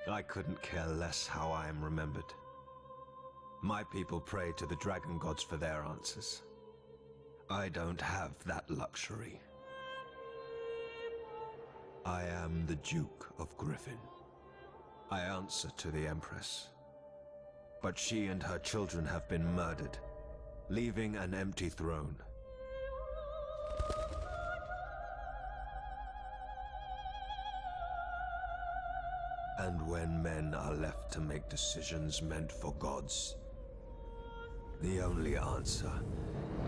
I couldn't care less how I am remembered. My people pray to the dragon gods for their answers. I don't have that luxury. I am the Duke of Griffin. I answer to the Empress. But she and her children have been murdered, leaving an empty throne. And when men are left to make decisions meant for gods, the only answer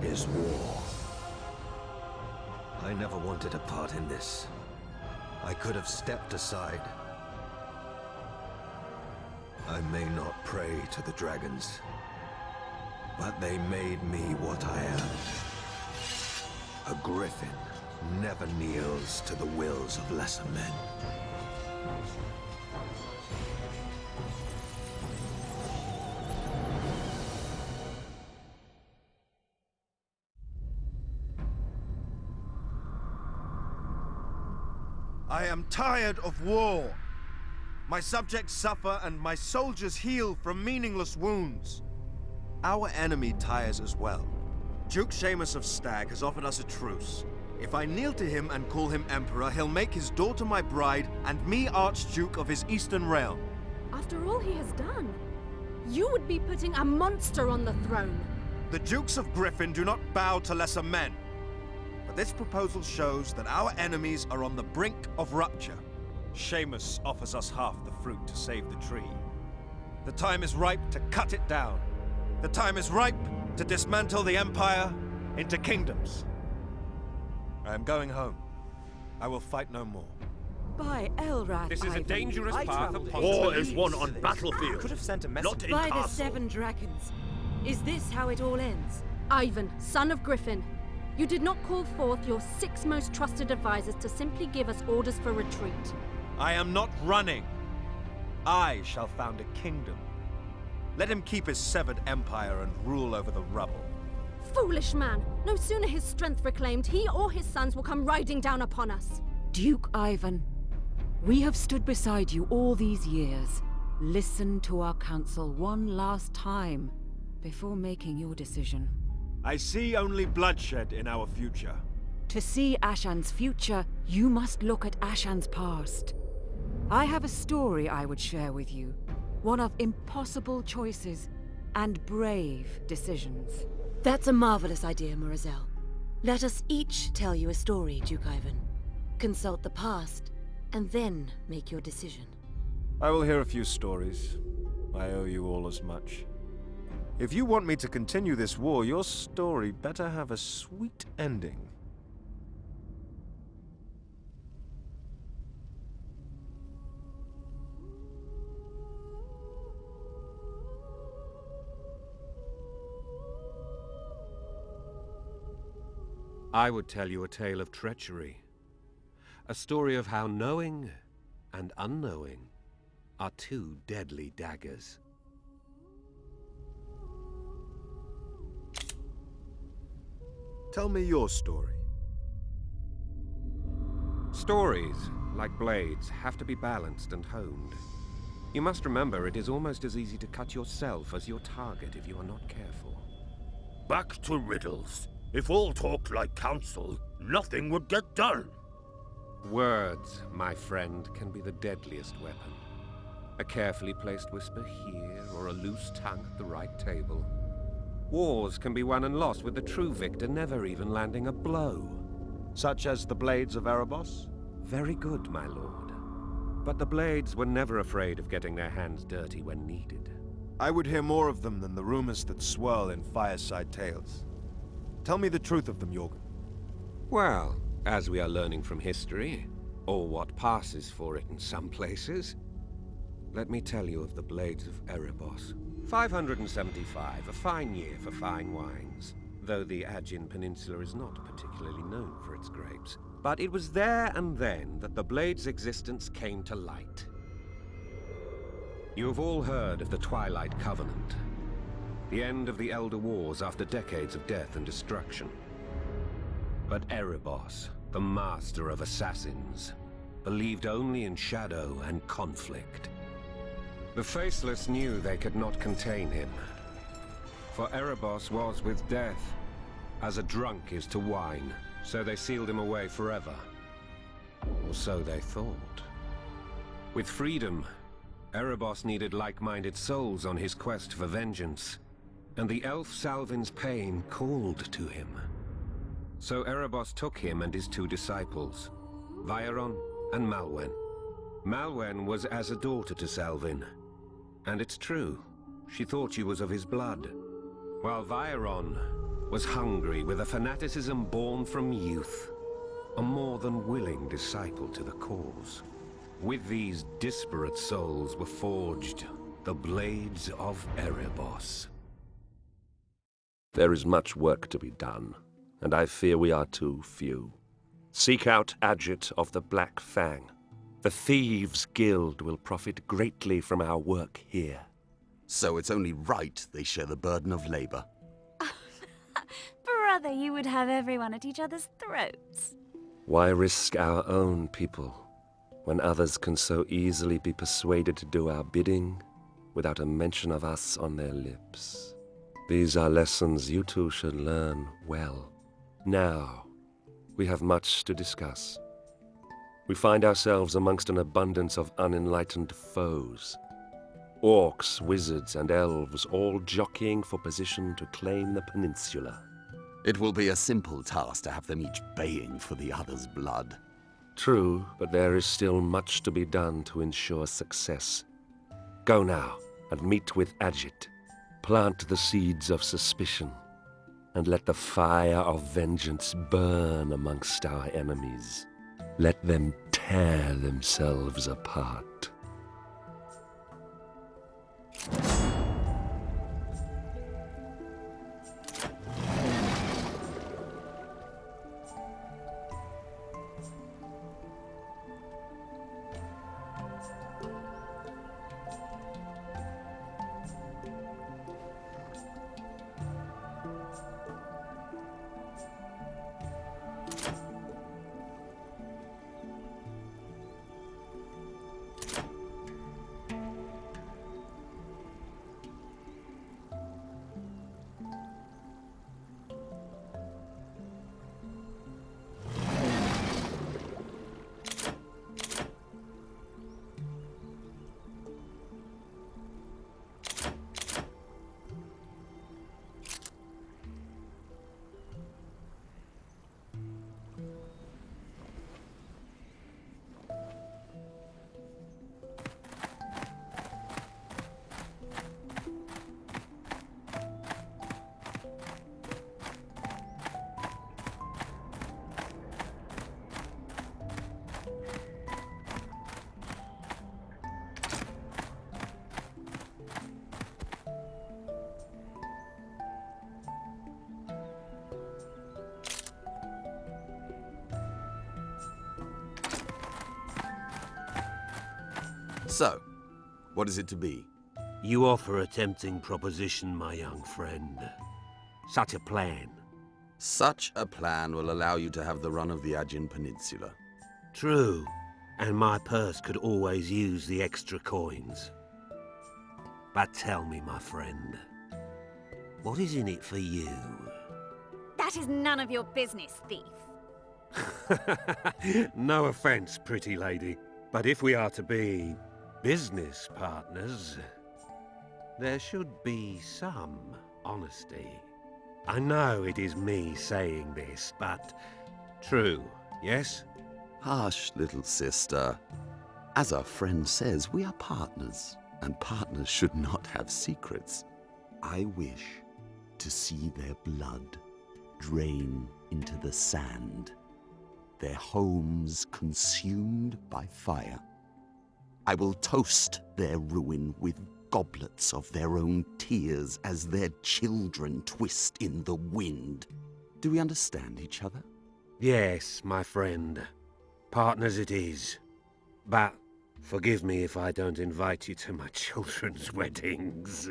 is war. I never wanted a part in this. I could have stepped aside. I may not pray to the dragons, but they made me what I am. A griffin never kneels to the wills of lesser men. I am tired of war. My subjects suffer and my soldiers heal from meaningless wounds. Our enemy tires as well. Duke Seamus of Stag has offered us a truce. If I kneel to him and call him Emperor, he'll make his daughter my bride and me Archduke of his Eastern Realm. After all he has done, you would be putting a monster on the throne. The Dukes of Griffin do not bow to lesser men. But this proposal shows that our enemies are on the brink of rupture. Seamus offers us half the fruit to save the tree. The time is ripe to cut it down. The time is ripe to dismantle the Empire into kingdoms. I am going home. I will fight no more. By Elrath, This is a Ivan, dangerous I path traveled upon here. War is won on battlefield, Could have sent a message. not in By the castle. 7 dragons. Is this how it all ends? Ivan, son of Griffin, you did not call forth your 6 most trusted advisors to simply give us orders for retreat. I am not running. I shall found a kingdom. Let him keep his severed empire and rule over the rubble. Foolish man! No sooner his strength reclaimed, he or his sons will come riding down upon us. Duke Ivan, we have stood beside you all these years. Listen to our counsel one last time before making your decision. I see only bloodshed in our future. To see Ashan's future, you must look at Ashan's past. I have a story I would share with you. One of impossible choices and brave decisions. That's a marvelous idea, Murizel. Let us each tell you a story, Duke Ivan. Consult the past, and then make your decision. I will hear a few stories. I owe you all as much. If you want me to continue this war, your story better have a sweet ending. I would tell you a tale of treachery. A story of how knowing and unknowing are 2 deadly daggers. Tell me your story. Stories, like blades, have to be balanced and honed. You must remember it is almost as easy to cut yourself as your target if you are not careful. Back to riddles. If all talked like council, nothing would get done. Words, my friend, can be the deadliest weapon. A carefully placed whisper here, or a loose tongue at the right table. Wars can be won and lost with the true victor never even landing a blow. Such as the blades of Arabos? Very good, my lord. But the blades were never afraid of getting their hands dirty when needed. I would hear more of them than the rumors that swirl in fireside tales. Tell me the truth of them, Jorgen. Well, as we are learning from history, or what passes for it in some places, let me tell you of the blades of Arabos. 575, a fine year for fine wines, though the Aegean Peninsula is not particularly known for its grapes. But it was there and then that the blade's existence came to light. You have all heard of the Twilight Covenant, the end of the Elder Wars after decades of death and destruction. But Arabos, the master of assassins, believed only in shadow and conflict. The Faceless knew they could not contain him. For Arabos was with death, as a drunk is to wine, so they sealed him away forever. Or so they thought. With freedom, Arabos needed like-minded souls on his quest for vengeance, and the elf Salvin's pain called to him. So Arabos took him and his two disciples, Vieron and Malwen. Malwen was as a daughter to Salvin, and it's true, she thought she was of his blood, while Vieron was hungry with a fanaticism born from youth, a more than willing disciple to the cause. With these disparate souls were forged the Blades of Arabos. There is much work to be done, and I fear we are too few. Seek out Adjit of the Black Fang. The Thieves' Guild will profit greatly from our work here. So it's only right they share the burden of labor. Brother, you would have everyone at each other's throats. Why risk our own people, when others can so easily be persuaded to do our bidding without a mention of us on their lips? These are lessons you two should learn well. Now, we have much to discuss. We find ourselves amongst an abundance of unenlightened foes. Orcs, wizards, and elves all jockeying for position to claim the peninsula. It will be a simple task to have them each baying for the other's blood. True, but there is still much to be done to ensure success. Go now, and meet with Adjit. Plant the seeds of suspicion, and let the fire of vengeance burn amongst our enemies. Let them tear themselves apart. So, what is it to be? You offer a tempting proposition, my young friend. Such a plan. Such a plan will allow you to have the run of the Aegean Peninsula. True, and my purse could always use the extra coins. But tell me, my friend, what is in it for you? That is none of your business, thief. No offense, pretty lady, but if we are to be business partners, there should be some honesty. I know it is me saying this, but true, yes? Hush, little sister. As our friend says, we are partners, and partners should not have secrets. I wish to see their blood drain into the sand, their homes consumed by fire. I will toast their ruin with goblets of their own tears as their children twist in the wind. Do we understand each other? Yes, my friend. Partners it is. But forgive me if I don't invite you to my children's weddings.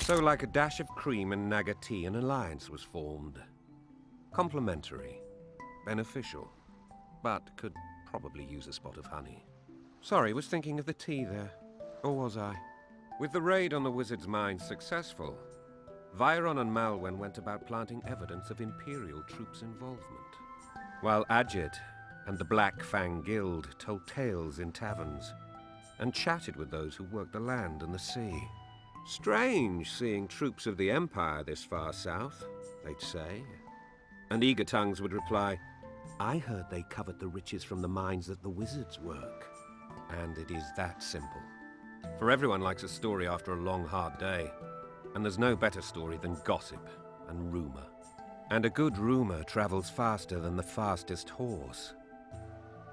So like a dash of cream and naga tea, an alliance was formed. Complementary, beneficial, but could probably use a spot of honey. Sorry, was thinking of the tea there. Or was I? With the raid on the wizard's mine successful, Viron and Malwen went about planting evidence of Imperial troops' involvement, while Ajit and the Black Fang Guild told tales in taverns and chatted with those who worked the land and the sea. Strange seeing troops of the Empire this far south, they'd say. And eager tongues would reply, I heard they covered the riches from the mines that the wizards work. And it is that simple. For everyone likes a story after a long, hard day. And there's no better story than gossip and rumor. And a good rumor travels faster than the fastest horse.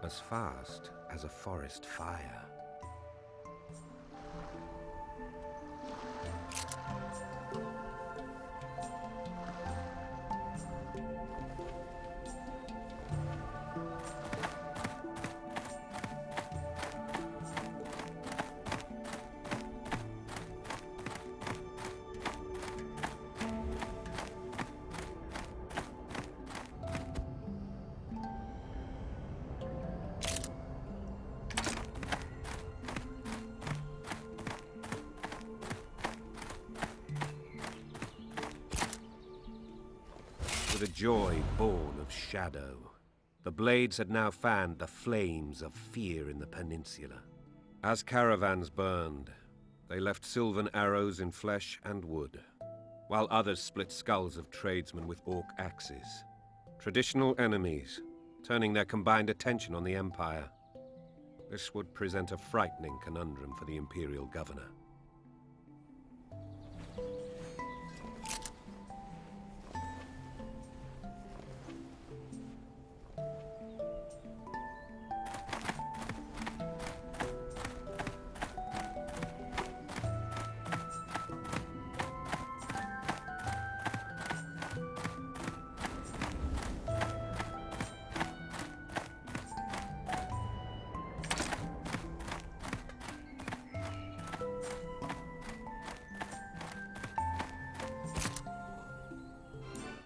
As fast as a forest fire. With a joy born of shadow, the blades had now fanned the flames of fear in the peninsula. As caravans burned, they left sylvan arrows in flesh and wood, while others split skulls of tradesmen with orc axes. Traditional enemies, turning their combined attention on the Empire. This would present a frightening conundrum for the Imperial governor.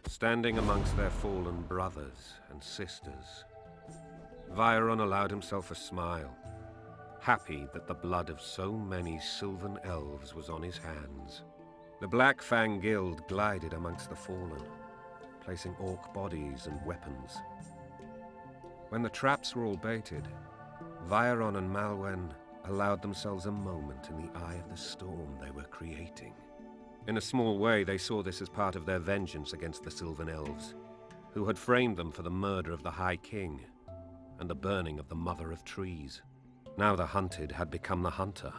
Standing amongst their fallen brothers and sisters, Viron allowed himself a smile, happy that the blood of so many sylvan elves was on his hands. The Black Fang Guild glided amongst the fallen, placing orc bodies and weapons. When the traps were all baited, Viron and Malwen allowed themselves a moment in the eye of the storm they were creating. In a small way, they saw this as part of their vengeance against the Sylvan Elves, who had framed them for the murder of the High King and the burning of the Mother of Trees. Now the hunted had become the hunter,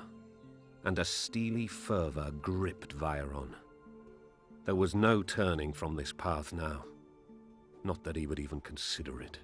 and a steely fervor gripped Viron. There was no turning from this path now. Not that he would even consider it.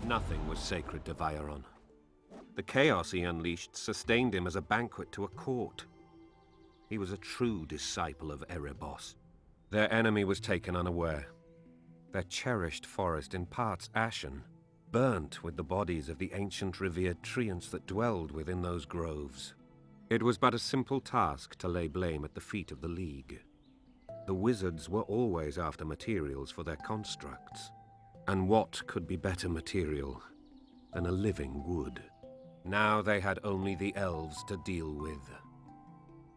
Nothing was sacred to Viron. The chaos he unleashed sustained him as a banquet to a court. He was a true disciple of Arabos. Their enemy was taken unaware. Their cherished forest, in parts ashen, burnt with the bodies of the ancient revered treants that dwelled within those groves. It was but a simple task to lay blame at the feet of the League. The wizards were always after materials for their constructs. And what could be better material than a living wood? Now they had only the elves to deal with.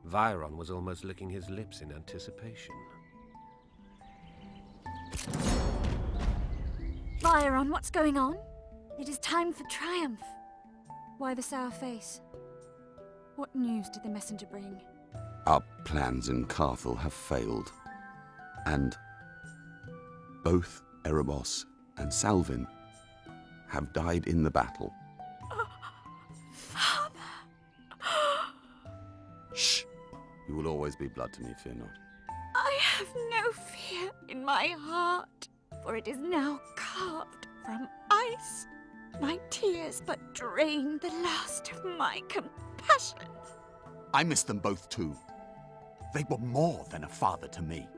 Viron was almost licking his lips in anticipation. Viron, what's going on? It is time for triumph. Why the sour face? What news did the messenger bring? Our plans in Carthel have failed. And both Arabos and Salvin have died in the battle. Father! Shh! You will always be blood to me, fear not. I have no fear in my heart, for it is now carved from ice. My tears but drain the last of my compassion. I miss them both too. They were more than a father to me,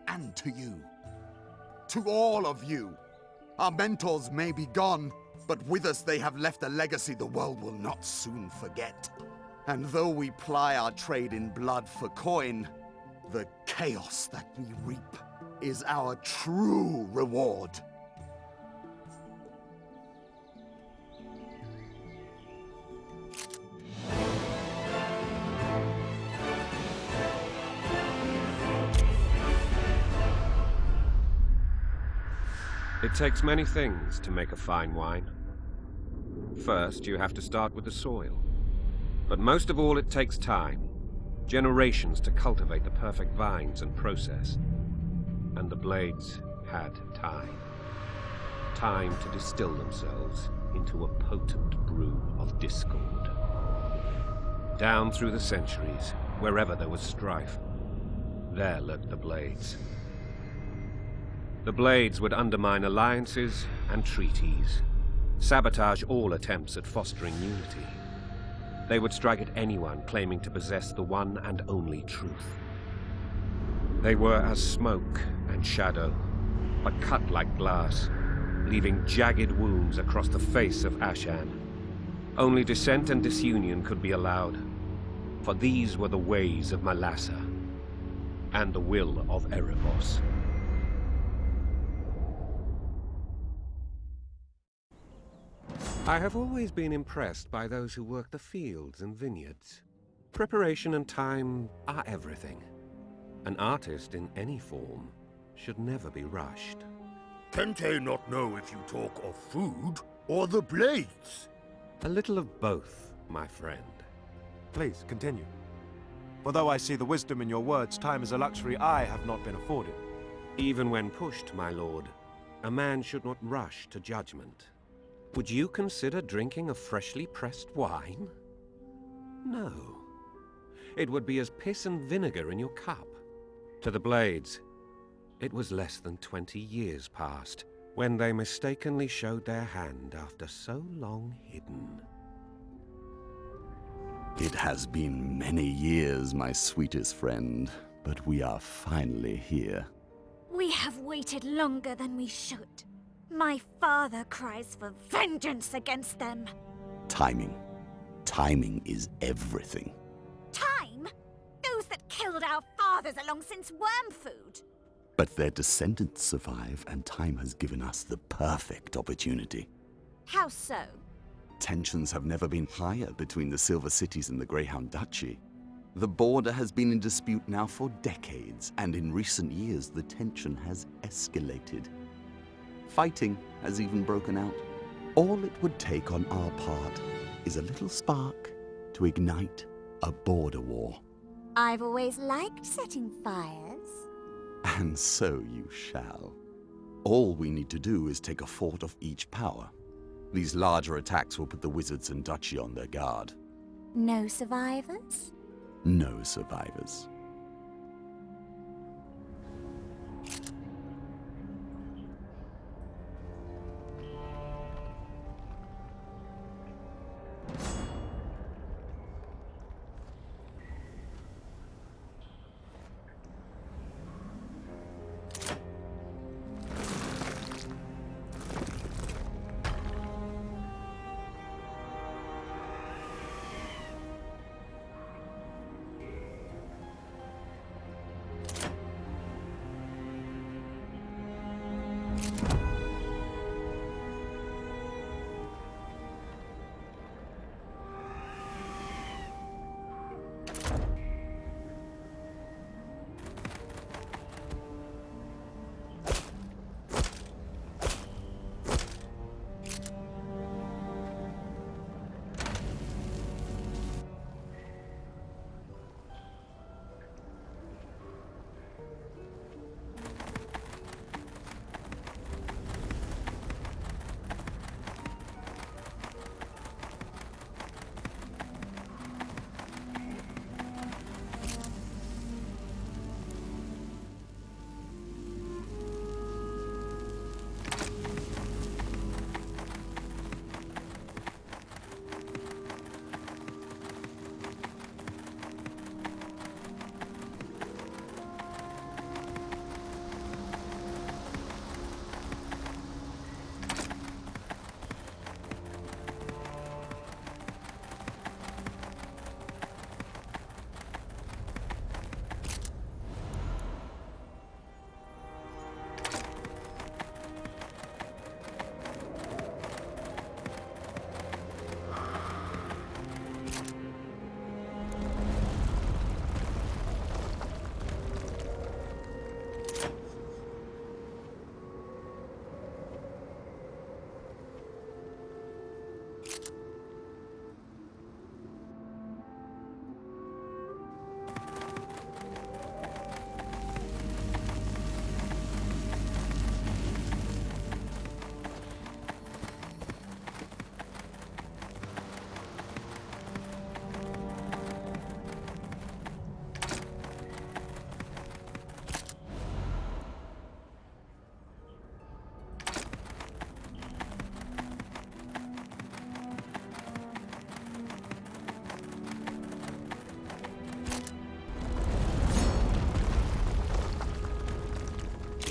and to you. To all of you. Our mentors may be gone, but with us they have left a legacy the world will not soon forget. And though we ply our trade in blood for coin, the chaos that we reap is our true reward. It takes many things to make a fine wine. First, you have to start with the soil. But most of all, it takes time. Generations to cultivate the perfect vines and process. And the blades had time. Time to distill themselves into a potent brew of discord. Down through the centuries, wherever there was strife, there lurked the blades. The blades would undermine alliances and treaties, sabotage all attempts at fostering unity. They would strike at anyone claiming to possess the one and only truth. They were as smoke and shadow, but cut like glass, leaving jagged wounds across the face of Ashan. Only dissent and disunion could be allowed, for these were the ways of Malassa, and the will of Arabos. I have always been impressed by those who work the fields and vineyards. Preparation and time are everything. An artist in any form should never be rushed. Kente not know if you talk of food or the blades? A little of both, my friend. Please, continue. For though I see the wisdom in your words, time is a luxury I have not been afforded. Even when pushed, my lord, a man should not rush to judgment. Would you consider drinking a freshly pressed wine? No. It would be as piss and vinegar in your cup. To the blades, it was less than 20 years past when they mistakenly showed their hand after so long hidden. It has been many years, my sweetest friend, but we are finally here. We have waited longer than we should. My father cries for vengeance against them. Timing. Timing is everything. Time? Those that killed our fathers are long since worm food. But their descendants survive, and time has given us the perfect opportunity. How so? Tensions have never been higher between the Silver Cities and the Greyhound Duchy. The border has been in dispute now for decades, and in recent years the tension has escalated. Fighting has even broken out. All it would take on our part is a little spark to ignite a border war. I've always liked setting fires. And so you shall. All we need to do is take a fort of each power. These larger attacks will put the wizards and duchy on their guard. No survivors? No survivors.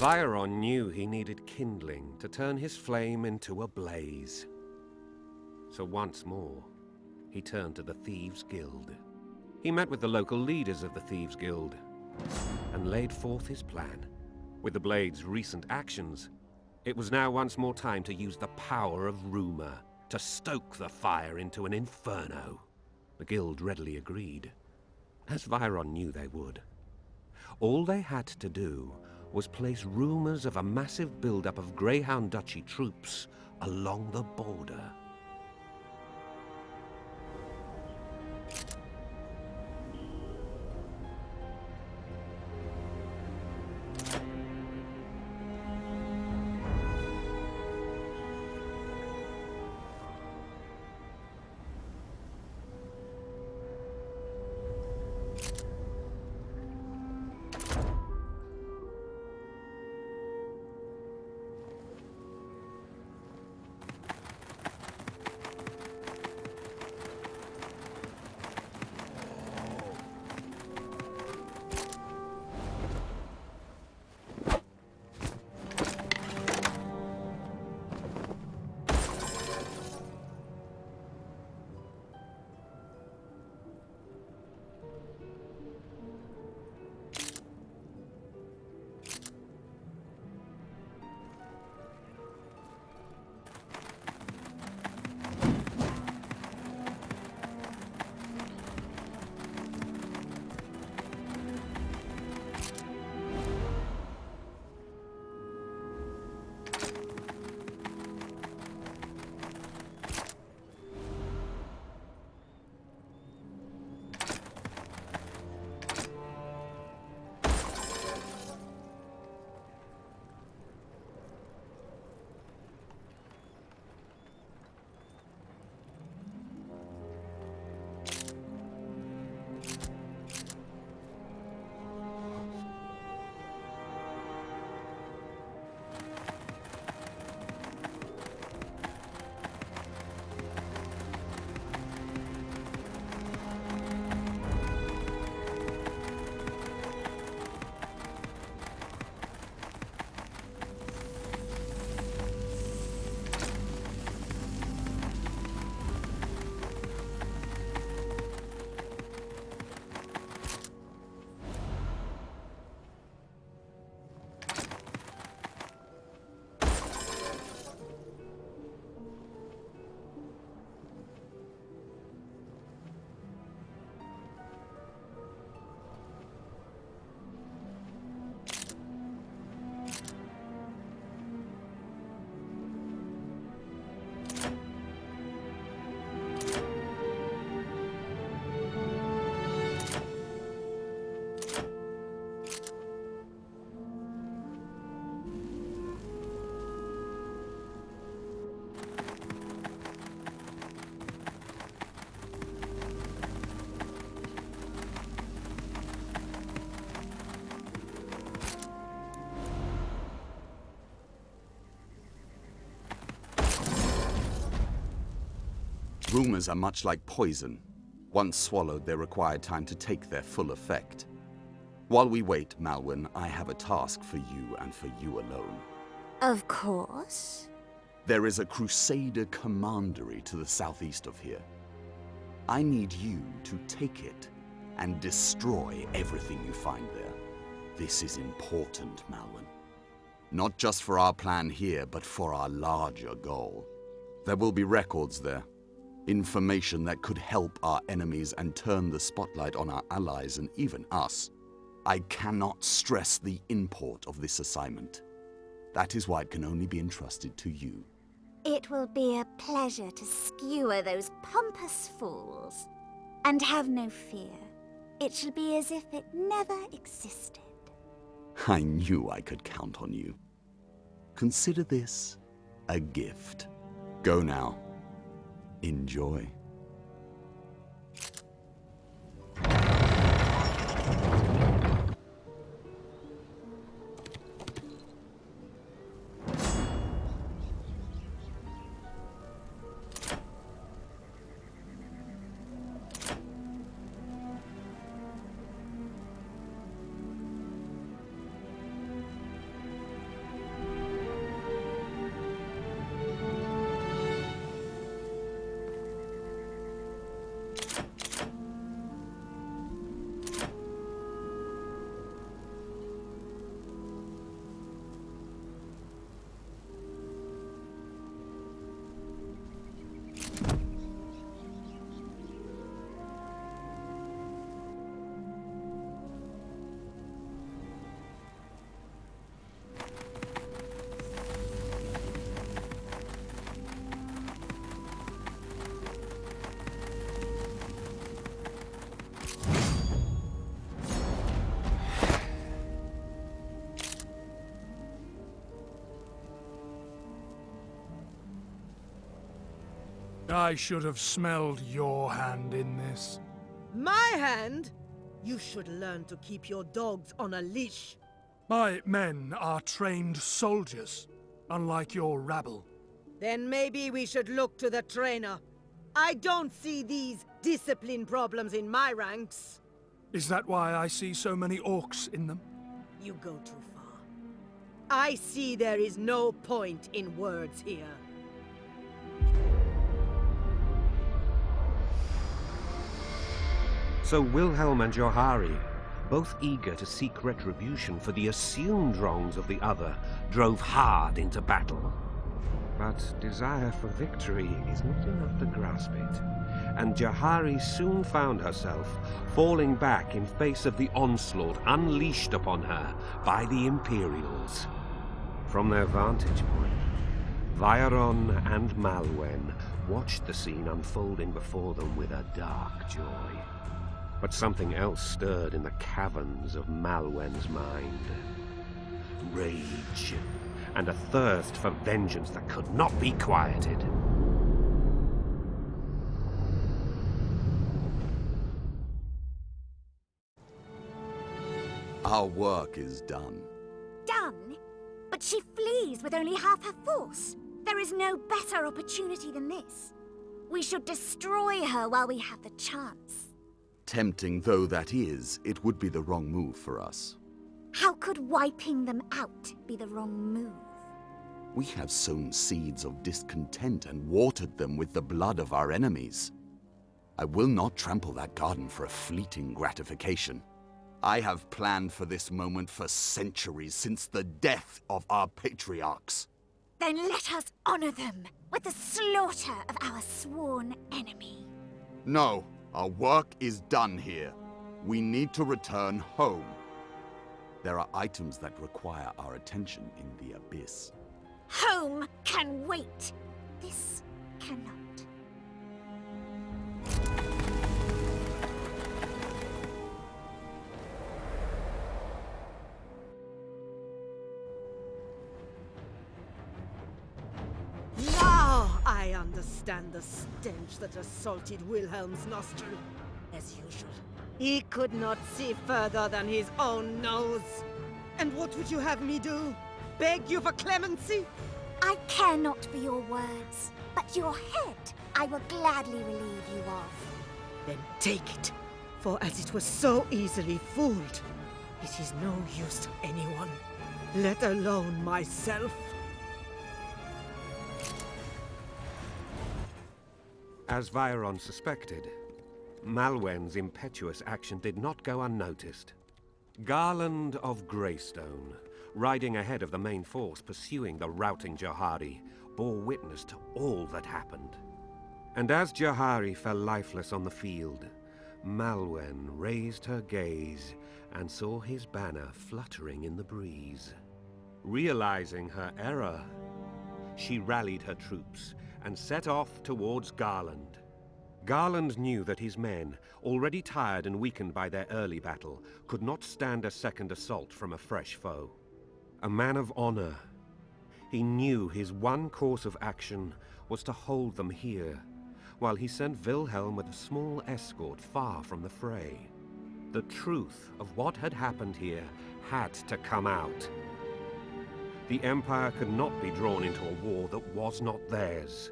Viron knew he needed kindling to turn his flame into a blaze. So once more, he turned to the Thieves' Guild. He met with the local leaders of the Thieves' Guild and laid forth his plan. With the Blade's recent actions, it was now once more time to use the power of rumor to stoke the fire into an inferno. The Guild readily agreed, as Viron knew they would. All they had to do was place rumors of a massive buildup of Greyhound Duchy troops along the border. Rumors are much like poison. Once swallowed, they require time to take their full effect. While we wait, Malwyn, I have a task for you and for you alone. Of course. There is a Crusader commandery to the southeast of here. I need you to take it and destroy everything you find there. This is important, Malwyn. Not just for our plan here, but for our larger goal. There will be records there. Information that could help our enemies and turn the spotlight on our allies and even us. I cannot stress the import of this assignment. That is why it can only be entrusted to you. It will be a pleasure to skewer those pompous fools. And have no fear. It shall be as if it never existed. I knew I could count on you. Consider this a gift. Go now. Enjoy. I should have smelled your hand in this. My hand? You should learn to keep your dogs on a leash. My men are trained soldiers, unlike your rabble. Then maybe we should look to the trainer. I don't see these discipline problems in my ranks. Is that why I see so many orcs in them? You go too far. I see there is no point in words here. So Wilhelm and Johari, both eager to seek retribution for the assumed wrongs of the other, drove hard into battle. But desire for victory is not enough to grasp it, and Johari soon found herself falling back in face of the onslaught unleashed upon her by the Imperials. From their vantage point, Veyron and Malwen watched the scene unfolding before them with a dark joy. But something else stirred in the caverns of Malwen's mind. Rage, and a thirst for vengeance that could not be quieted. Our work is done. Done? But she flees with only half her force. There is no better opportunity than this. We should destroy her while we have the chance. Tempting though that is, it would be the wrong move for us. How could wiping them out be the wrong move? We have sown seeds of discontent and watered them with the blood of our enemies. I will not trample that garden for a fleeting gratification. I have planned for this moment for centuries, since the death of our patriarchs. Then let us honor them with the slaughter of our sworn enemy. No, our work is done here. We need to return home. There are items that require our attention in the abyss. Home can wait. This cannot. Now I understand the stench that assaulted Wilhelm's nostril. As usual, he could not see further than his own nose. And what would you have me do? Beg you for clemency? I care not for your words, but your head I will gladly relieve you of. Then take it, for as it was so easily fooled, it is no use to anyone, let alone myself. As Veyron suspected, Malwen's impetuous action did not go unnoticed. Garland of Greystone, riding ahead of the main force pursuing the routing Johari, bore witness to all that happened. And as Johari fell lifeless on the field, Malwen raised her gaze and saw his banner fluttering in the breeze. Realizing her error, she rallied her troops and set off towards Garland. Garland knew that his men, already tired and weakened by their early battle, could not stand a second assault from a fresh foe. A man of honor, he knew his one course of action was to hold them here, while he sent Wilhelm with a small escort far from the fray. The truth of what had happened here had to come out. The Empire could not be drawn into a war that was not theirs.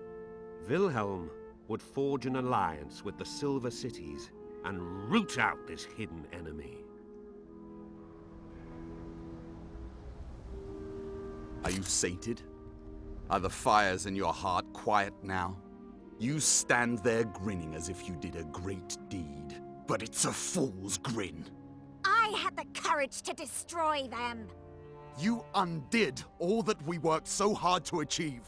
Wilhelm would forge an alliance with the Silver Cities and root out this hidden enemy. Are you sated? Are the fires in your heart quiet now? You stand there grinning as if you did a great deed, but it's a fool's grin. I had the courage to destroy them. You undid all that we worked so hard to achieve.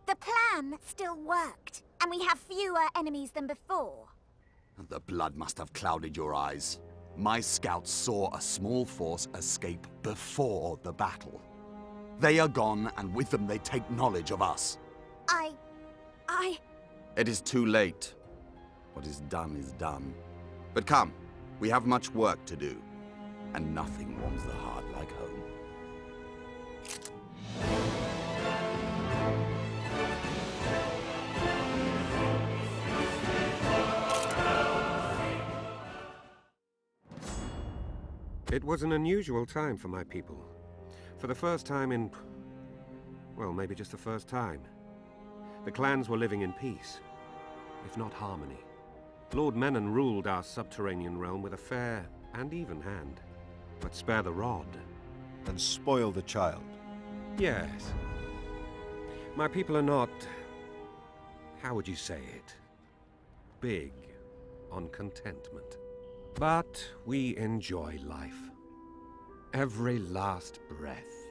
The plan still worked, and we have fewer enemies than before. The blood must have clouded your eyes. My scouts saw a small force escape before the battle. They are gone, and with them they take knowledge of us. It is too late. What is done. But come, we have much work to do, and nothing warms the heart like home. It was an unusual time for my people. For the first time in... well, maybe just the first time. The clans were living in peace, if not harmony. Lord Menan ruled our subterranean realm with a fair and even hand. But spare the rod. And spoil the child. Yes. My people are not... how would you say it? Big on contentment. But we enjoy life. Every last breath.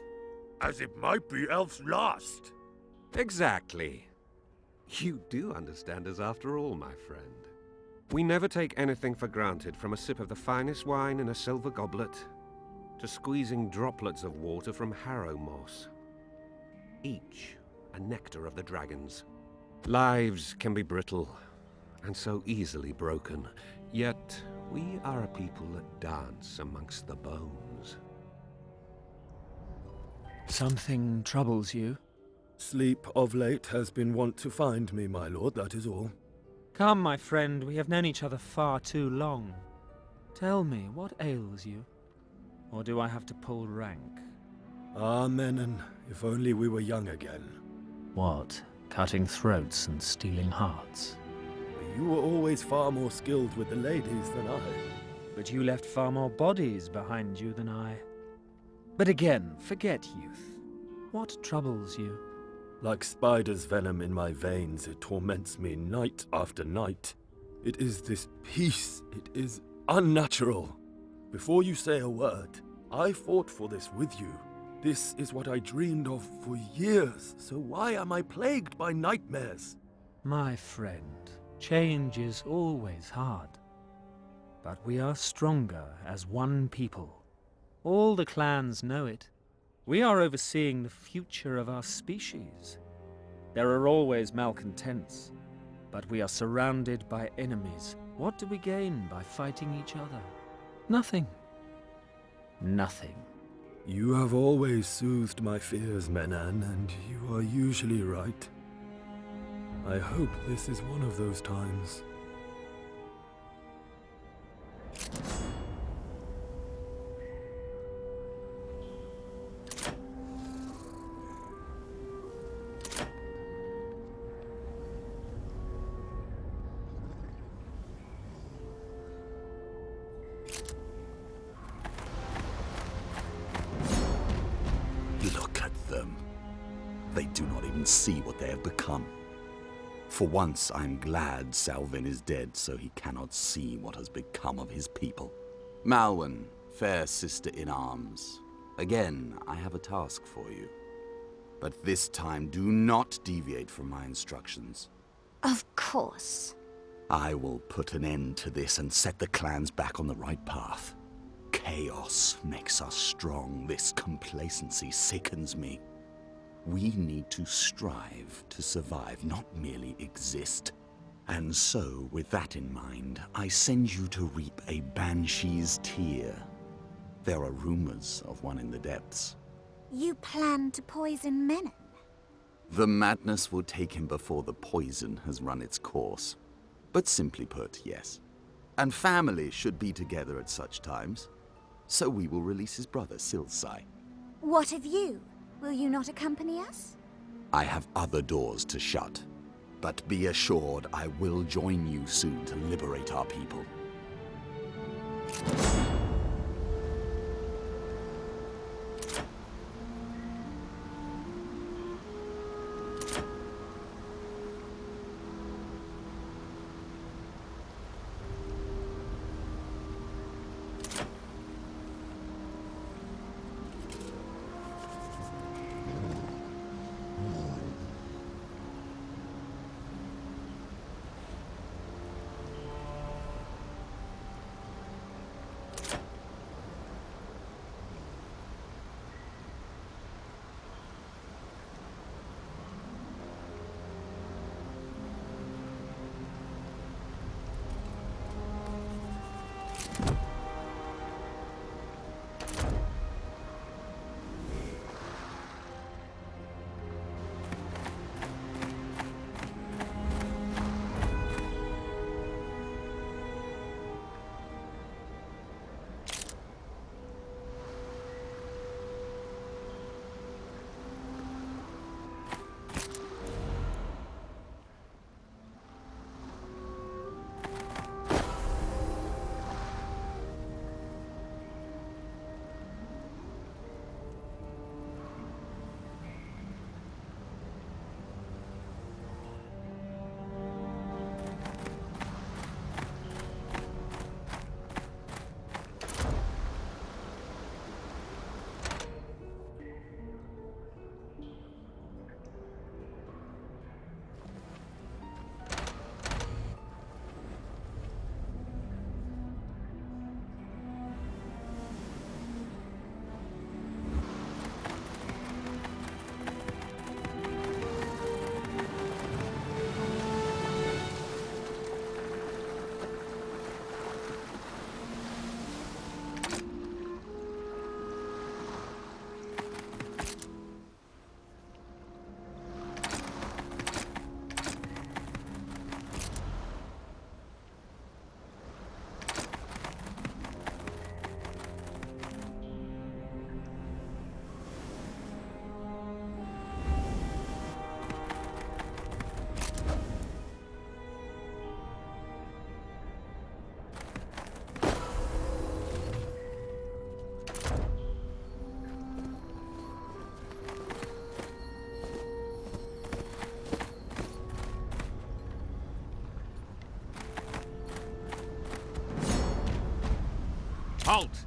As it might be Elf's last. Exactly. You do understand us after all, my friend. We never take anything for granted, from a sip of the finest wine in a silver goblet to squeezing droplets of water from harrow moss. Each a nectar of the dragons. Lives can be brittle and so easily broken, yet we are a people that dance amongst the bones. Something troubles you? Sleep of late has been wont to find me, my lord, that is all. Come, my friend, we have known each other far too long. Tell me, what ails you? Or do I have to pull rank? Ah, Menan, if only we were young again. What? Cutting throats and stealing hearts? You were always far more skilled with the ladies than I. But you left far more bodies behind you than I. But again, forget youth. What troubles you? Like spider's venom in my veins, it torments me night after night. It is this peace. It is unnatural. Before you say a word, I fought for this with you. This is what I dreamed of for years, so why am I plagued by nightmares? My friend, change is always hard. But we are stronger as one people. All the clans know it. We are overseeing the future of our species. There are always malcontents, but we are surrounded by enemies. What do we gain by fighting each other? Nothing. Nothing. You have always soothed my fears, Menan, and you are usually right. I hope this is one of those times. Look at them. They do not even see what they have become. For once, I'm glad Salvin is dead, so he cannot see what has become of his people. Malwen, fair sister in arms, again, I have a task for you. But this time, do not deviate from my instructions. Of course. I will put an end to this and set the clans back on the right path. Chaos makes us strong. This complacency sickens me. We need to strive to survive, not merely exist. And so, with that in mind, I send you to reap a banshee's tear. There are rumors of one in the depths. You plan to poison Menan? The madness will take him before the poison has run its course. But simply put, yes. And family should be together at such times. So we will release his brother, Silsai. What of you? Will you not accompany us? I have other doors to shut. But be assured I will join you soon to liberate our people. Halt!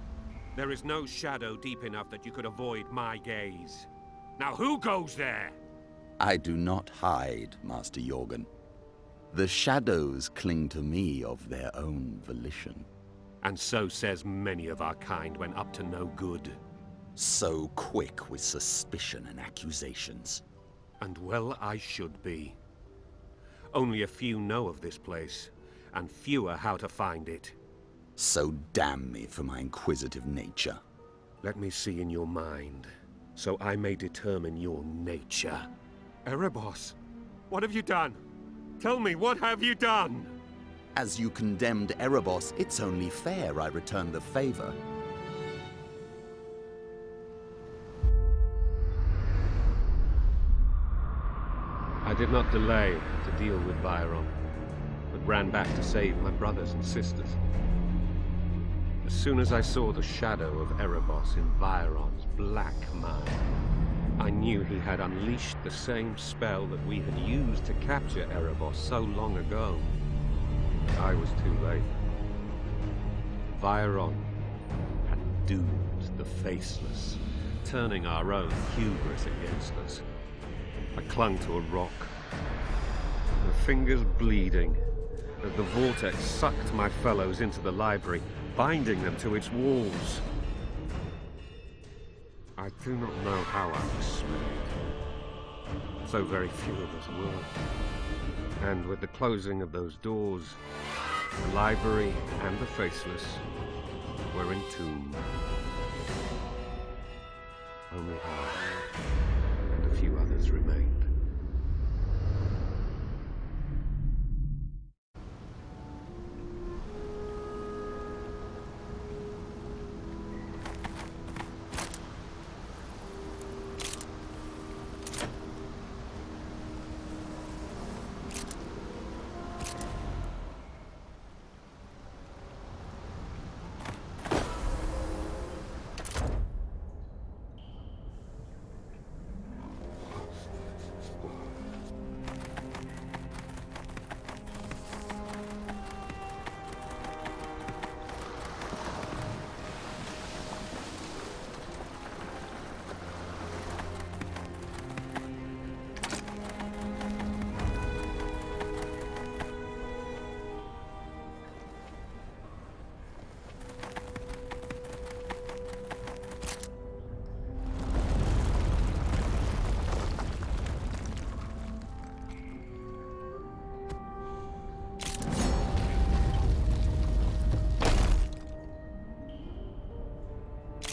There is no shadow deep enough that you could avoid my gaze. Now who goes there? I do not hide, Master Jorgen. The shadows cling to me of their own volition. And so says many of our kind when up to no good. So quick with suspicion and accusations. And well I should be. Only a few know of this place, and fewer how to find it. So damn me for my inquisitive nature. Let me see in your mind, so I may determine your nature. Arabos, what have you done? Tell me, what have you done? As you condemned Arabos, it's only fair I return the favor. I did not delay to deal with Byron, but ran back to save my brothers and sisters. As soon as I saw the shadow of Arabos in Byron's black mind, I knew he had unleashed the same spell that we had used to capture Arabos so long ago. I was too late. Byron had doomed the Faceless, turning our own hubris against us. I clung to a rock, my fingers bleeding, as the vortex sucked my fellows into the library, binding them to its walls. I do not know how I was spared. So very few of us were. And with the closing of those doors, the library and the Faceless were entombed. Only I and a few others remained.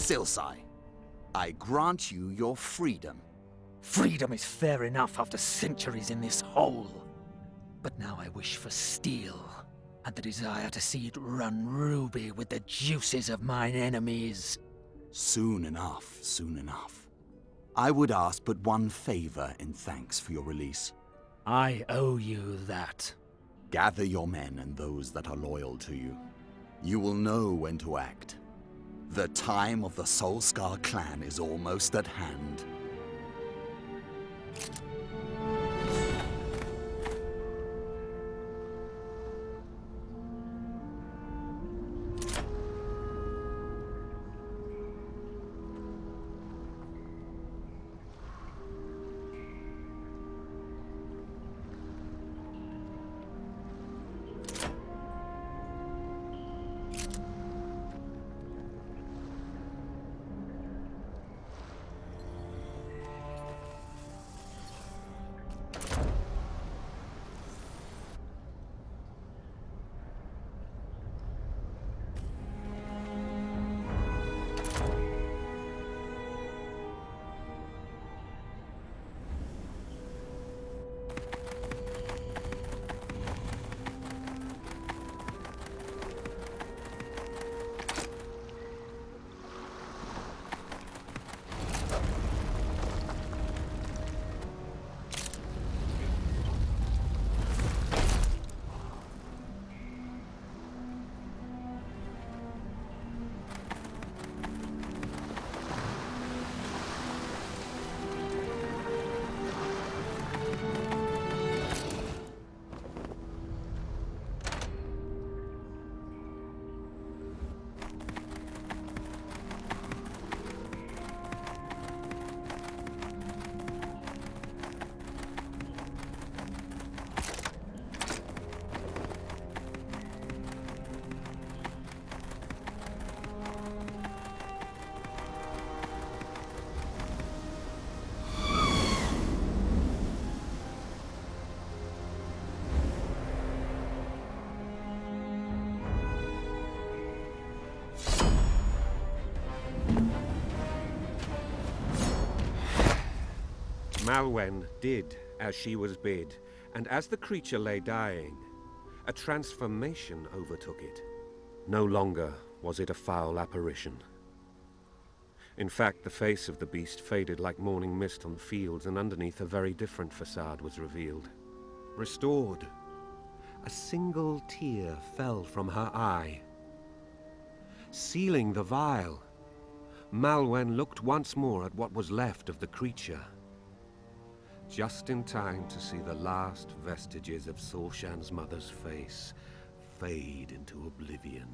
Silsai, I grant you your freedom. Freedom is fair enough after centuries in this hole. But now I wish for steel, and the desire to see it run ruby with the juices of mine enemies. Soon enough, soon enough. I would ask but one favor in thanks for your release. I owe you that. Gather your men and those that are loyal to you. You will know when to act. The time of the Soulscar clan is almost at hand. Malwen did as she was bid, and as the creature lay dying, a transformation overtook it. No longer was it a foul apparition. In fact, the face of the beast faded like morning mist on the fields, and underneath a very different facade was revealed. Restored, a single tear fell from her eye. Sealing the vial, Malwen looked once more at what was left of the creature, just in time to see the last vestiges of Sorshan's mother's face fade into oblivion.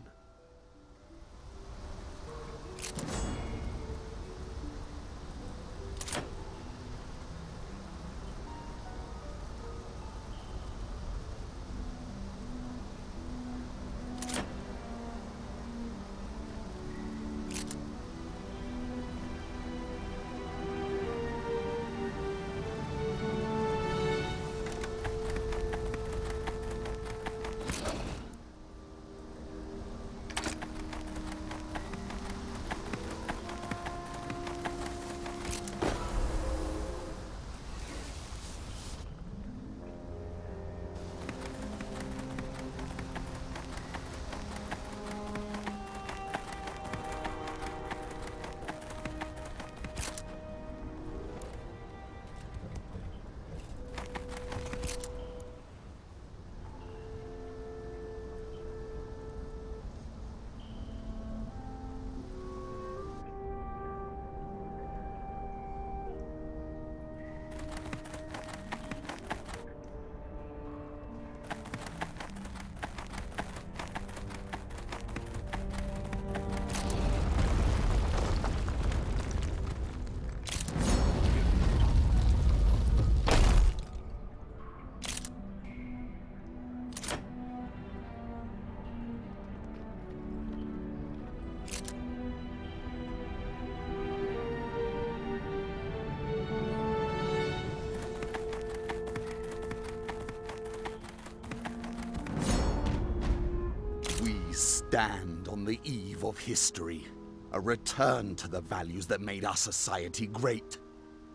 Stand on the eve of history, a return to the values that made our society great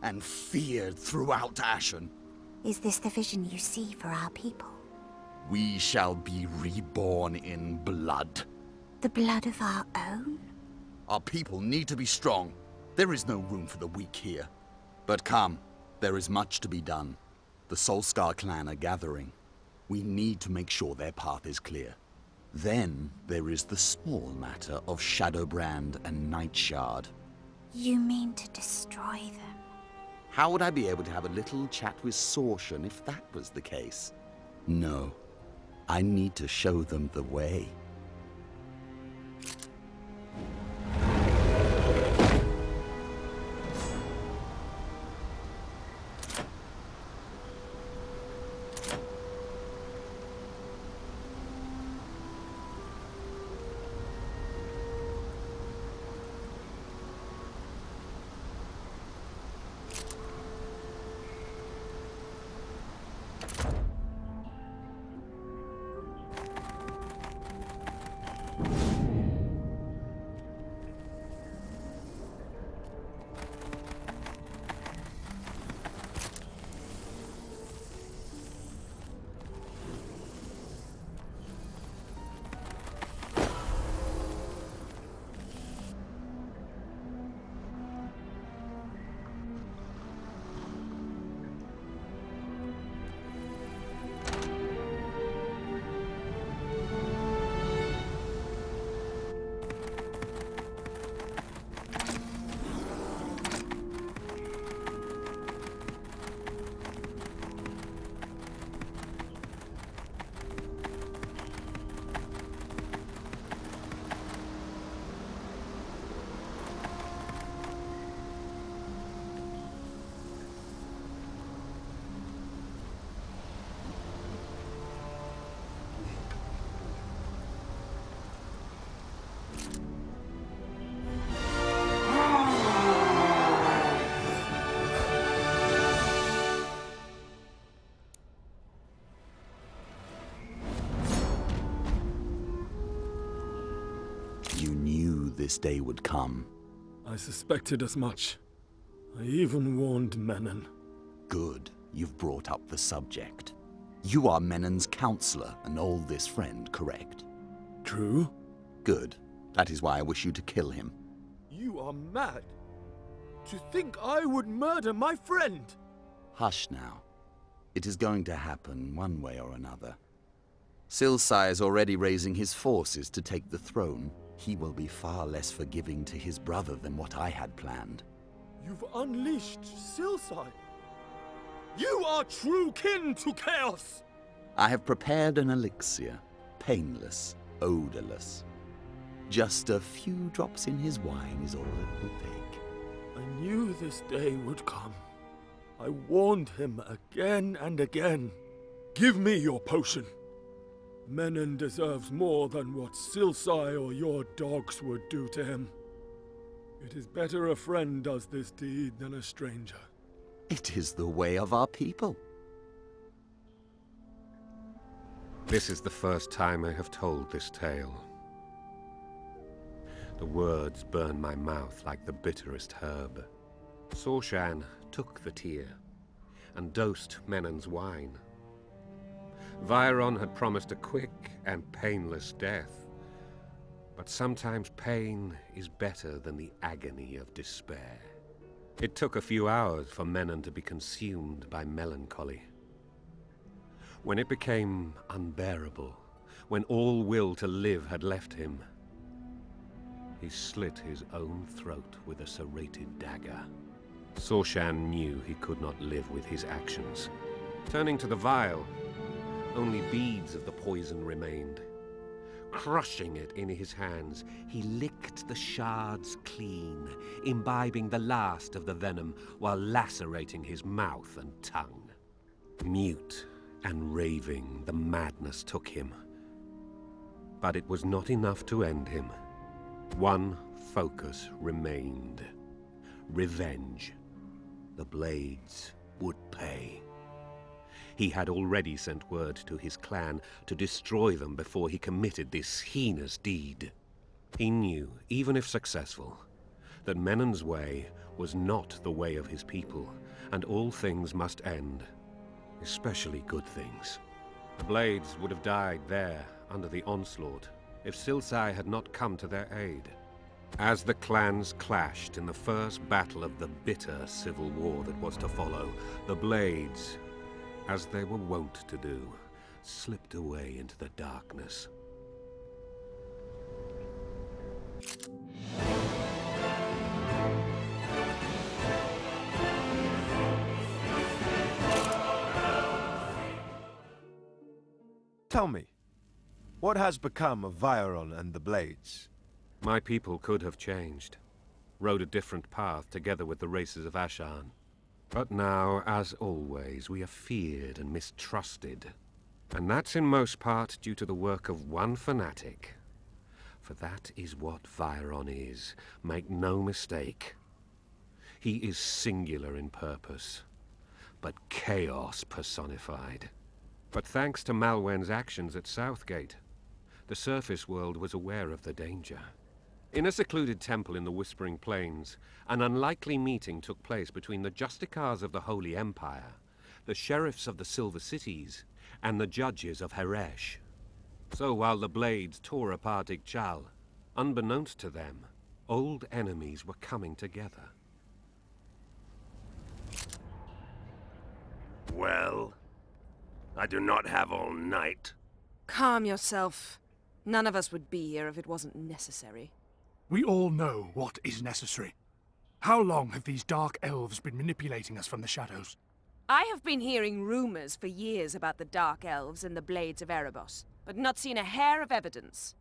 and feared throughout Ashen. Is this the vision you see for our people? We shall be reborn in blood. The blood of our own? Our people need to be strong. There is no room for the weak here. But come, there is much to be done. The Solskar clan are gathering. We need to make sure their path is clear. Then there is the small matter of Shadowbrand and Nightshard. You mean to destroy them? How would I be able to have a little chat with Sorshan if that was the case? No. I need to show them the way. This day would come. I suspected as much. I even warned Menan. Good, you've brought up the subject. You are Menan's counselor and oldest friend, correct? True. Good. That is why I wish you to kill him. You are mad. To think I would murder my friend! Hush now. It is going to happen one way or another. Silsai is already raising his forces to take the throne. He will be far less forgiving to his brother than what I had planned. You've unleashed Silsai. You are true kin to chaos! I have prepared an elixir, painless, odorless. Just a few drops in his wine is all it will take. I knew this day would come. I warned him again and again. Give me your potion. Menan deserves more than what Silsai or your dogs would do to him. It is better a friend does this deed than a stranger. It is the way of our people. This is the first time I have told this tale. The words burn my mouth like the bitterest herb. Sorshan took the tear and dosed Menan's wine. Viron had promised a quick and painless death, but sometimes pain is better than the agony of despair. It took a few hours for Menan to be consumed by melancholy. When it became unbearable, when all will to live had left him, he slit his own throat with a serrated dagger. Sorshan knew he could not live with his actions. Turning to the vial, only beads of the poison remained. Crushing it in his hands, he licked the shards clean, imbibing the last of the venom while lacerating his mouth and tongue. Mute and raving, the madness took him. But it was not enough to end him. One focus remained. Revenge. The blades would pay. He had already sent word to his clan to destroy them before he committed this heinous deed. He knew, even if successful, that Menan's way was not the way of his people, and all things must end, especially good things. The Blades would have died there, under the onslaught, if Silsai had not come to their aid. As the clans clashed in the first battle of the bitter civil war that was to follow, the Blades, as they were wont to do, slipped away into the darkness. Tell me, what has become of Viron and the Blades? My people could have changed, rode a different path together with the races of Ashan. But now, as always, we are feared and mistrusted. And that's in most part due to the work of one fanatic. For that is what Viron is, make no mistake. He is singular in purpose, but chaos personified. But thanks to Malwen's actions at Southgate, the surface world was aware of the danger. In a secluded temple in the Whispering Plains, an unlikely meeting took place between the Justicars of the Holy Empire, the sheriffs of the Silver Cities, and the judges of Heresh. So while the Blades tore apart Ixchel, unbeknownst to them, old enemies were coming together. Well, I do not have all night. Calm yourself. None of us would be here if it wasn't necessary. We all know what is necessary. How long have these dark elves been manipulating us from the shadows? I have been hearing rumors for years about the Dark Elves and the Blades of Arabos, but not seen a hair of evidence.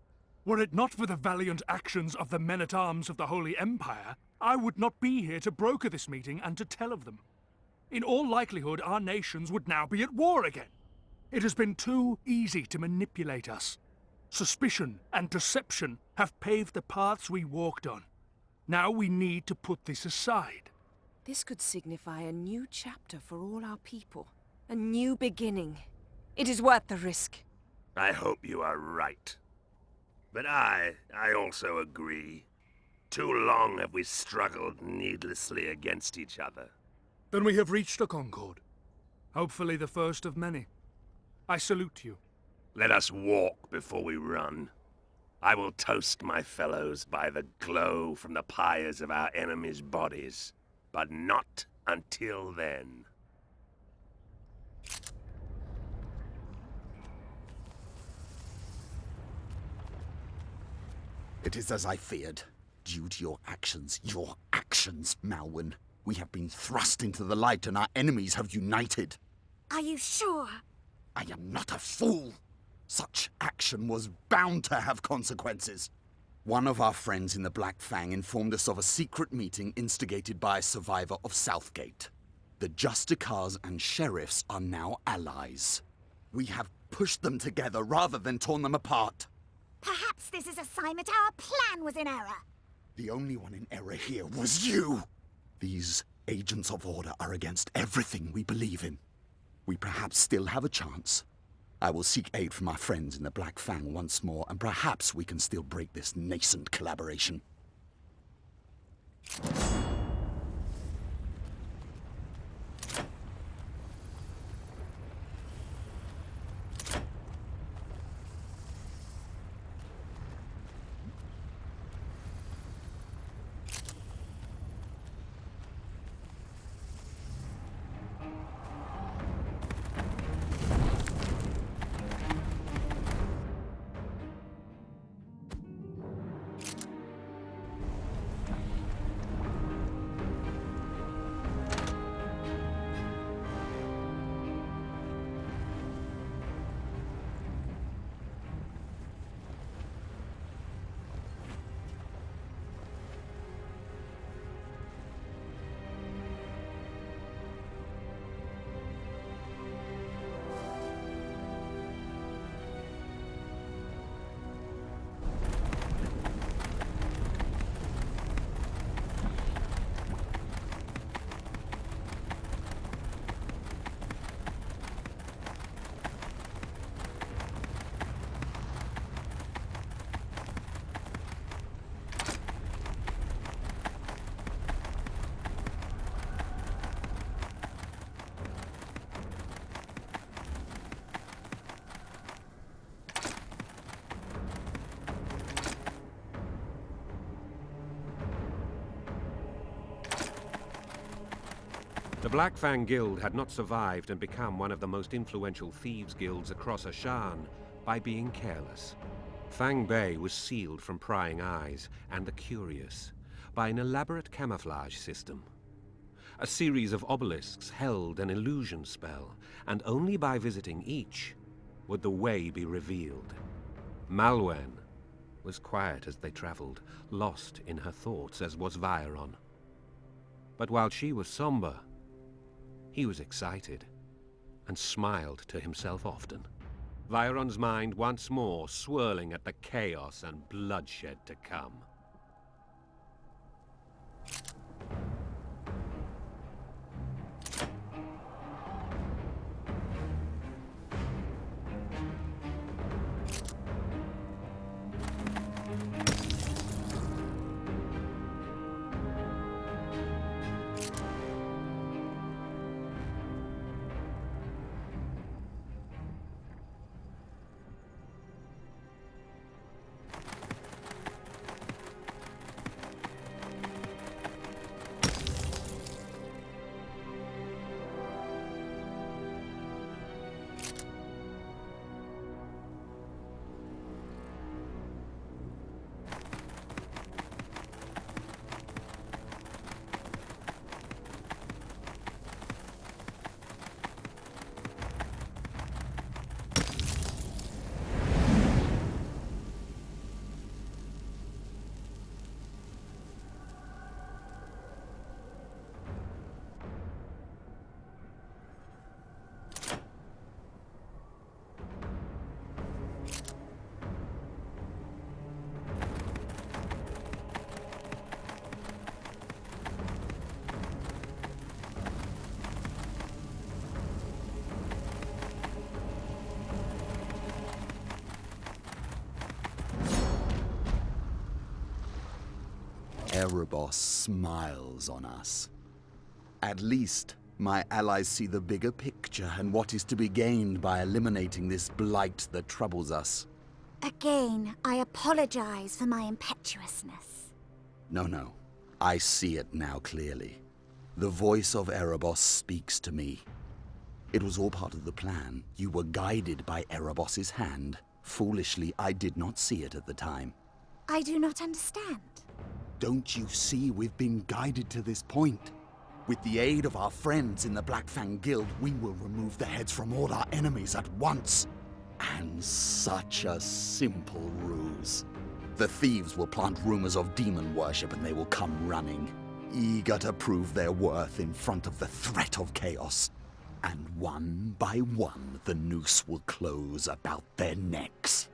Were it not for the valiant actions of the men-at-arms of the Holy Empire, I would not be here to broker this meeting and to tell of them. In all likelihood, our nations would now be at war again. It has been too easy to manipulate us. Suspicion and deception have paved the paths we walked on. Now we need to put this aside. This could signify a new chapter for all our people. A new beginning. It is worth the risk. I hope you are right. But I also agree. Too long have we struggled needlessly against each other. Then we have reached a concord. Hopefully the first of many. I salute you. Let us walk before we run. I will toast my fellows by the glow from the pyres of our enemies' bodies, but not until then. It is as I feared. Due to your actions, Malwyn, we have been thrust into the light and our enemies have united. Are you sure? I am not a fool. Such action was bound to have consequences. One of our friends in the Black Fang informed us of a secret meeting instigated by a survivor of Southgate. The Justicars and Sheriffs are now allies. We have pushed them together rather than torn them apart. Perhaps this is a sign that our plan was in error. The only one in error here was you! These agents of order are against everything we believe in. We perhaps still have a chance. I will seek aid from our friends in the Black Fang once more, and perhaps we can still break this nascent collaboration. The Black Fang Guild had not survived and become one of the most influential thieves' guilds across Ashan by being careless. Fang Bay was sealed from prying eyes and the curious by an elaborate camouflage system. A series of obelisks held an illusion spell, and only by visiting each would the way be revealed. Malwen was quiet as they traveled, lost in her thoughts as was Veyron. But while she was somber, he was excited, and smiled to himself often. Veyron's mind once more swirling at the chaos and bloodshed to come. Arabos smiles on us. At least, my allies see the bigger picture and what is to be gained by eliminating this blight that troubles us. Again, I apologize for my impetuousness. No. I see it now clearly. The voice of Arabos speaks to me. It was all part of the plan. You were guided by Arabos's hand. Foolishly, I did not see it at the time. I do not understand. Don't you see we've been guided to this point? With the aid of our friends in the Blackfang Guild, we will remove the heads from all our enemies at once. And such a simple ruse. The thieves will plant rumors of demon worship and they will come running, eager to prove their worth in front of the threat of chaos. And one by one, the noose will close about their necks.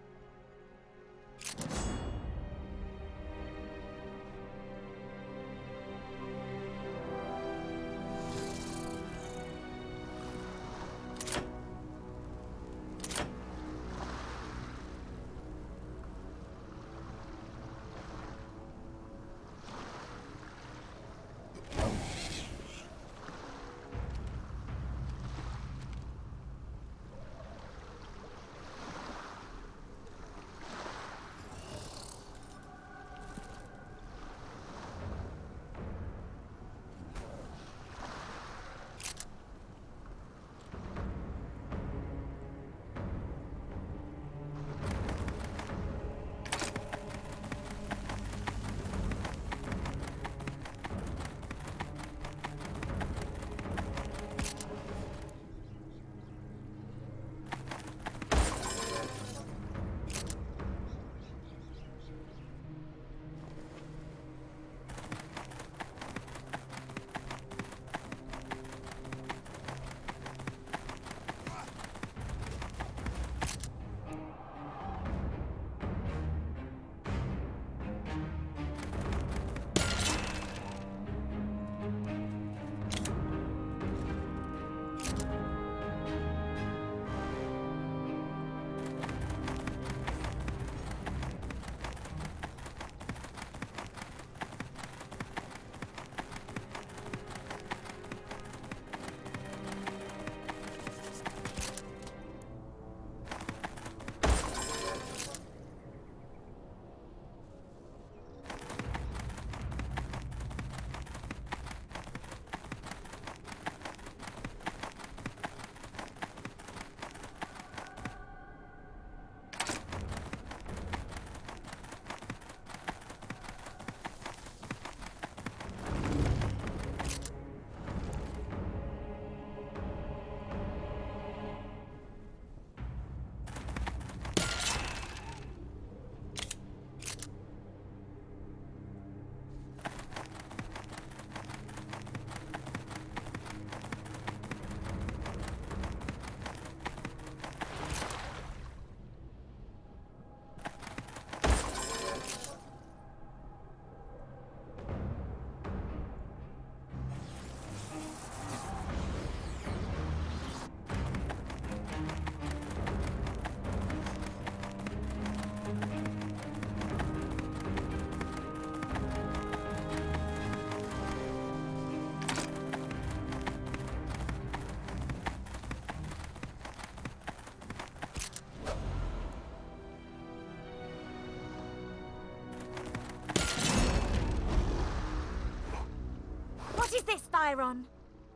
What is this, Thyron?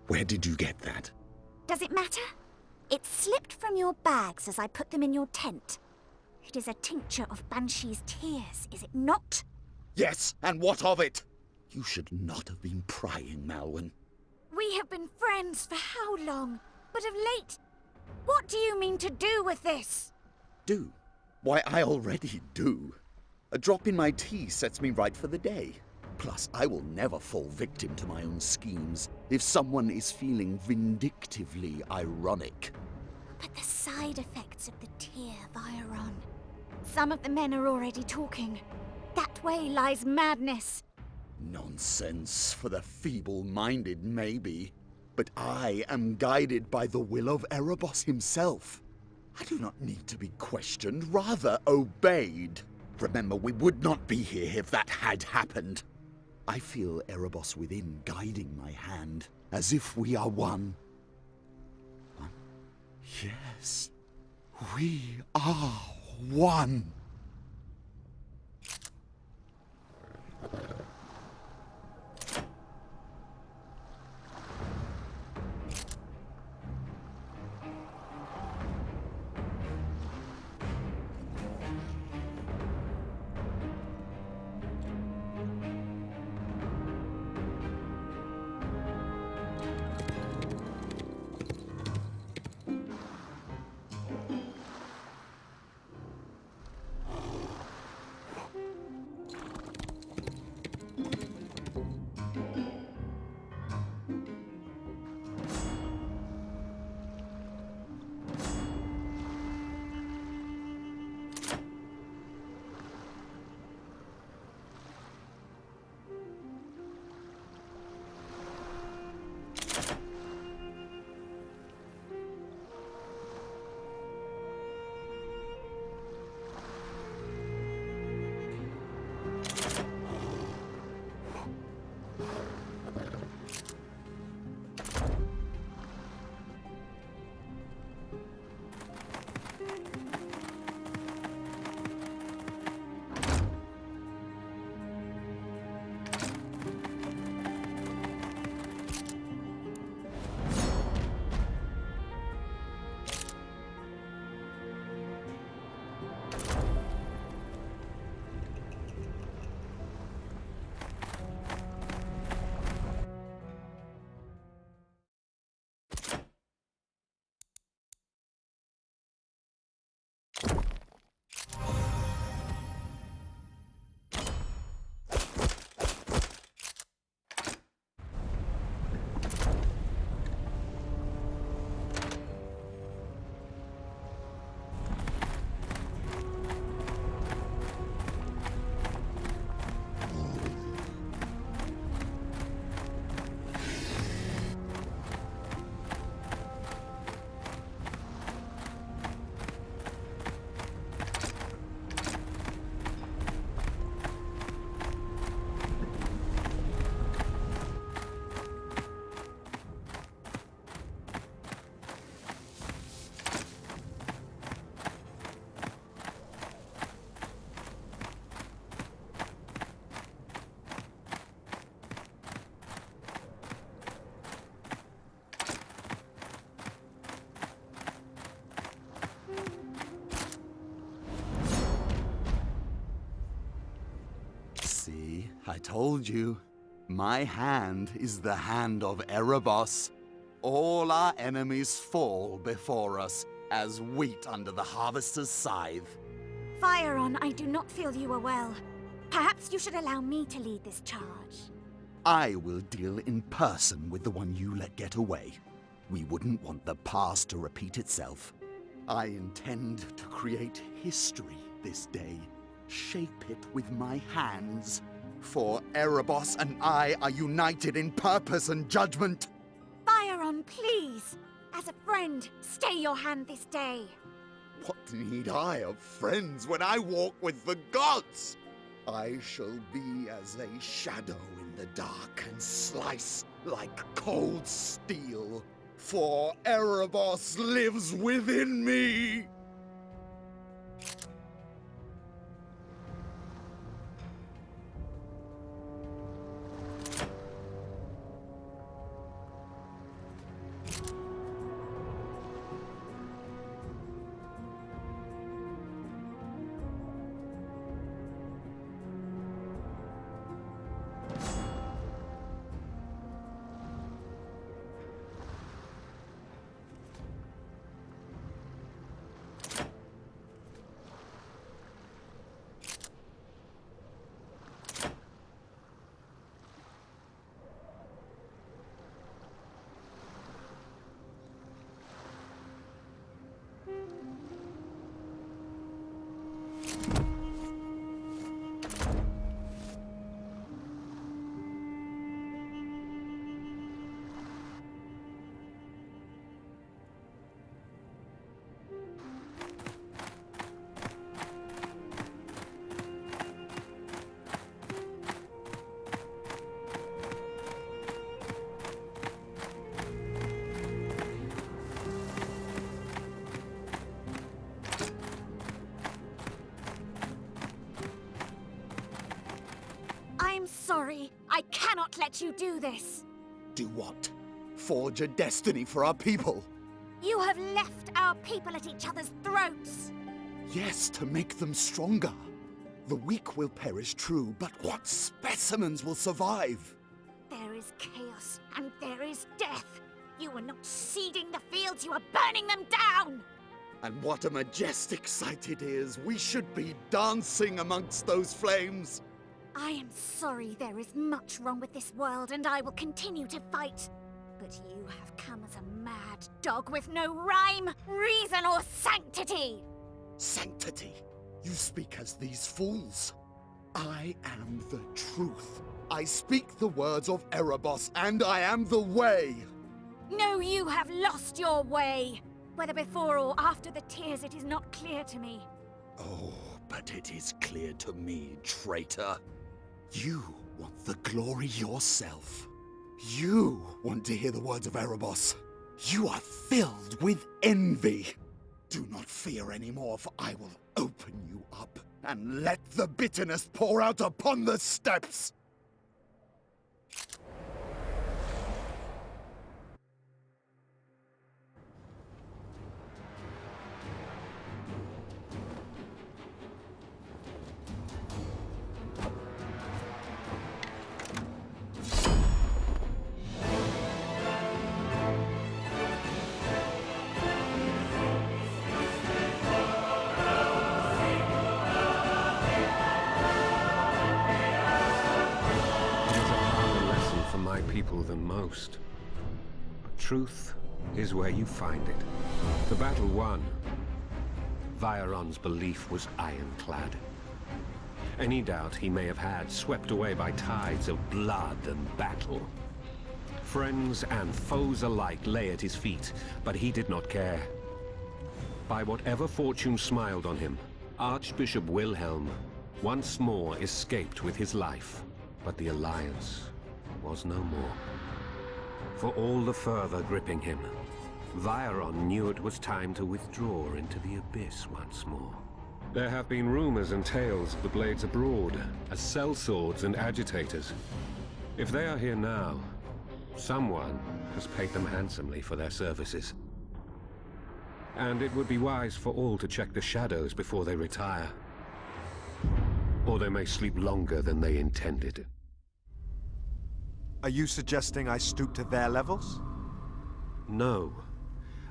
Where did you get that? Does it matter? It slipped from your bags as I put them in your tent. It is a tincture of Banshee's tears, is it not? Yes, and what of it? You should not have been prying, Malwyn. We have been friends for how long? But of late, what do you mean to do with this? Do? Why, I already do. A drop in my tea sets me right for the day. Plus, I will never fall victim to my own schemes if someone is feeling vindictively ironic. But the side effects of the tear, Thyron. Some of the men are already talking. That way lies madness. Nonsense for the feeble-minded, maybe. But I am guided by the will of Arabos himself. I do not need to be questioned, rather obeyed. Remember, we would not be here if that had happened. I feel Arabos within guiding my hand. as if we are one. Yes, we are one. See, I told you. My hand is the hand of Arabos. All our enemies fall before us as wheat under the harvester's scythe. Fireon, I do not feel you are well. Perhaps you should allow me to lead this charge. I will deal in person with the one you let get away. We wouldn't want the past to repeat itself. I intend to create history this day. Shape it with my hands. For Arabos and I are united in purpose and judgment. Fireon, please! As a friend, stay your hand this day. What need I of friends when I walk with the gods? I shall be as a shadow in the dark and slice like cold steel. For Arabos lives within me! I'm sorry. I cannot let you do this. Do what? Forge a destiny for our people? You have left our people at each other's throats. Yes, to make them stronger. The weak will perish, true, but what specimens will survive? There is chaos, and there is death. You are not seeding the fields, you are burning them down! And what a majestic sight it is. We should be dancing amongst those flames. I am sorry there is much wrong with this world, and I will continue to fight. But you have come as a mad dog with no rhyme, reason, or sanctity! Sanctity? You speak as these fools. I am the truth. I speak the words of Arabos, and I am the way. No, you have lost your way. Whether before or after the tears, it is not clear to me. Oh, but it is clear to me, traitor. You want the glory yourself. You want to hear the words of Arabos. You are filled with envy. Do not fear anymore, for I will open you up and let the bitterness pour out upon the steppes. Than most. But truth is where you find it. The battle won. Vairon's belief was ironclad. Any doubt he may have had swept away by tides of blood and battle. Friends and foes alike lay at his feet, but he did not care. By whatever fortune smiled on him, Archbishop Wilhelm once more escaped with his life, but the Alliance was no more. For all the fervor gripping him, Vairon knew it was time to withdraw into the abyss once more. There have been rumors and tales of the Blades abroad, as sellswords and agitators. If they are here now, someone has paid them handsomely for their services. And it would be wise for all to check the shadows before they retire. Or they may sleep longer than they intended. Are you suggesting I stoop to their levels? No.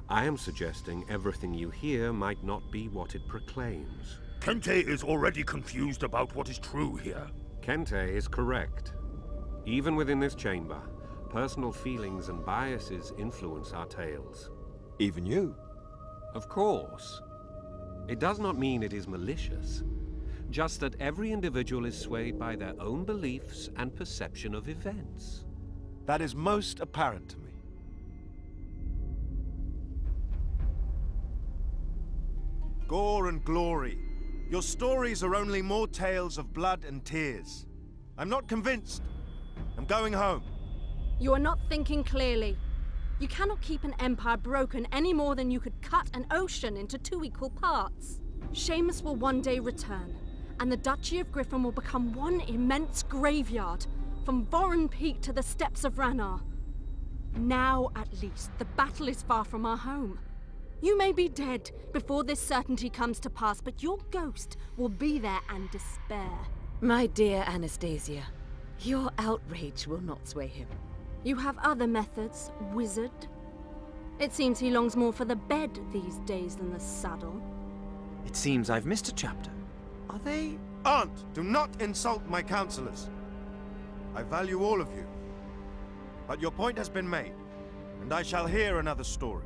I am suggesting everything you hear might not be what it proclaims. Kente is already confused about what is true here. Kente is correct. Even within this chamber, personal feelings and biases influence our tales. Even you? Of course. It does not mean it is malicious. Just that every individual is swayed by their own beliefs and perception of events. That is most apparent to me. Gore and glory. Your stories are only more tales of blood and tears. I'm not convinced. I'm going home. You are not thinking clearly. You cannot keep an empire broken any more than you could cut an ocean into 2 equal parts. Seamus will one day return, and the Duchy of Griffin will become one immense graveyard, from Voron Peak to the steppes of Rannar. Now, at least, the battle is far from our home. You may be dead before this certainty comes to pass, but your ghost will be there and despair. My dear Anastasia, your outrage will not sway him. You have other methods, wizard. It seems he longs more for the bed these days than the saddle. It seems I've missed a chapter. Are they... Aunt, do not insult my counselors. I value all of you. But your point has been made, and I shall hear another story.